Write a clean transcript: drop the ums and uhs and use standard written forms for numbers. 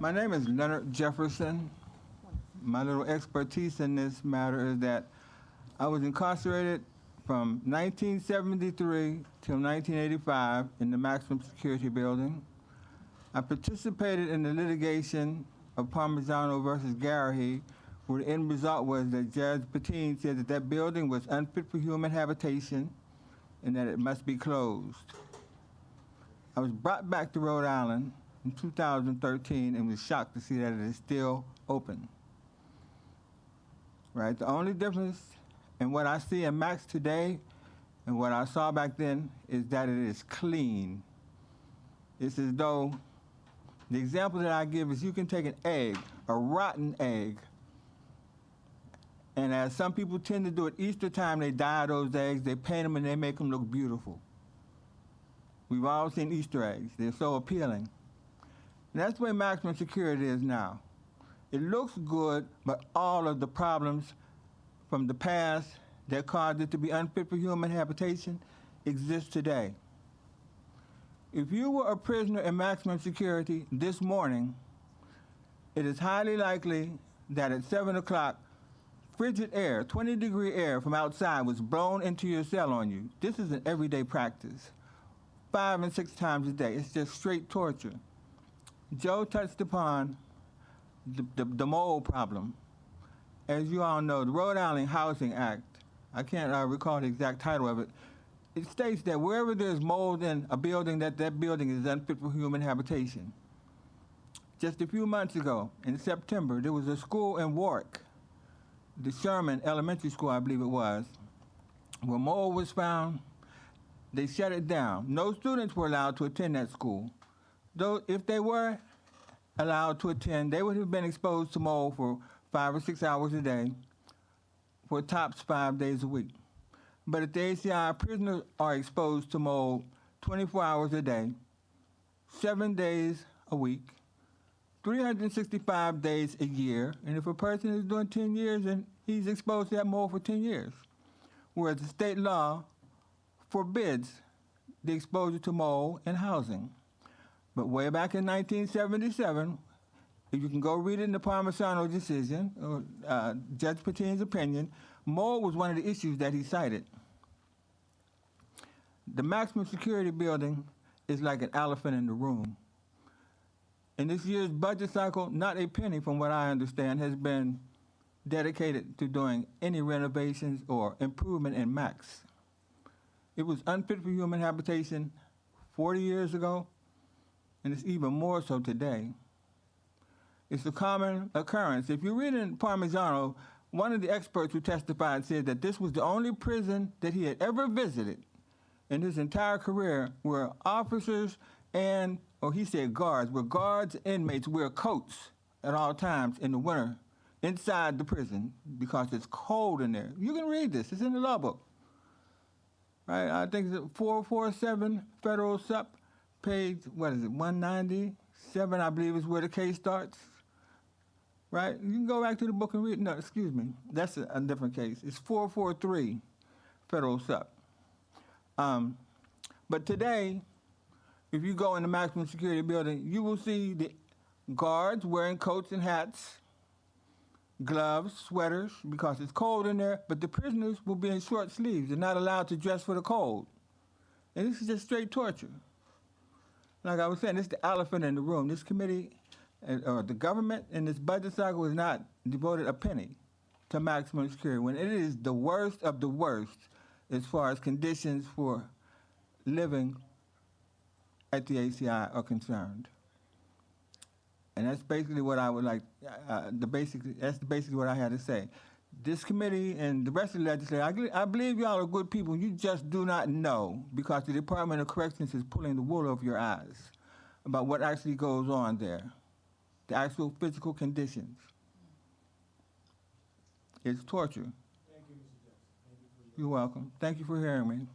My name is Leonard Jefferson. My little expertise in this matter is that I was incarcerated from 1973 till 1985 in the maximum security building. I participated in the litigation of Parmigiano versus Garrahy, where the end result was that Judge Patine said that that building was unfit for human habitation and that it must be closed. I was brought back to Rhode Island in 2013 and was shocked to see that it is still open. Right? The only difference in what I see in Max today and what I saw back then is that it is clean. It's as though, the example that I give is you can take an egg, a rotten egg, and as some people tend to do at Easter time, they dye those eggs, they paint them, and they make them look beautiful. We've all seen Easter eggs. They're so appealing. And that's the way maximum security is now. It looks good, but all of the problems from the past that caused it to be unfit for human habitation exist today. If you were a prisoner in maximum security this morning, it is highly likely that at 7 o'clock, frigid air, 20-degree air from outside was blown into your cell on you. This is an everyday practice, 5 and 6 times a day. It's just straight torture. Joe touched upon the mold problem. As you all know, the Rhode Island Housing Act, I can't recall the exact title of it, it states that wherever there's mold in a building, that building is unfit for human habitation. Just a few months ago, in September, there was a school in Warwick, the Sherman Elementary School, I believe it was, where mold was found. They shut it down. No students were allowed to attend that school. Though if they were allowed to attend, they would have been exposed to mold for 5 or 6 hours a day for tops 5 days a week. But at the ACI, prisoners are exposed to mold 24 hours a day, 7 days a week, 365 days a year, and if a person is doing 10 years, then he's exposed to that mold for 10 years. Whereas the state law forbids the exposure to mold in housing. But way back in 1977, if you can go read it in the Parmigiano decision, or Judge Patine's opinion, mold was one of the issues that he cited. The maximum security building is like an elephant in the room. In this year's budget cycle, not a penny, from what I understand, has been dedicated to doing any renovations or improvement in Max. It was unfit for human habitation 40 years ago, and it's even more so today. It's a common occurrence. If you read in Parmigiano, one of the experts who testified said that this was the only prison that he had ever visited in his entire career where officers and, or he said guards, where guards and inmates wear coats at all times in the winter inside the prison because it's cold in there. You can read this. It's in the law book. Right? I think it's 447 Federal Sup, page, 197, I believe is where the case starts. Right? You can go back to the book and read. No, excuse me. That's a different case. It's 443 Federal Sup. But today, if you go in the maximum security building, you will see the guards wearing coats and hats, gloves, sweaters, because it's cold in there, but the prisoners will be in short sleeves. They're not allowed to dress for the cold. And this is just straight torture. Like I was saying, it's the elephant in the room. This committee, or the government in this budget cycle has not devoted a penny to maximum security, when it is the worst of the worst as far as conditions for living at the ACI are concerned. And that's basically what I would like, that's basically what I had to say. This committee and the rest of the legislature, I believe y'all are good people. You just do not know, because the Department of Corrections is pulling the wool over your eyes about what actually goes on there, the actual physical conditions. It's torture. Thank you, Mr. Jackson. Thank you for your You're welcome. Thank you for hearing me.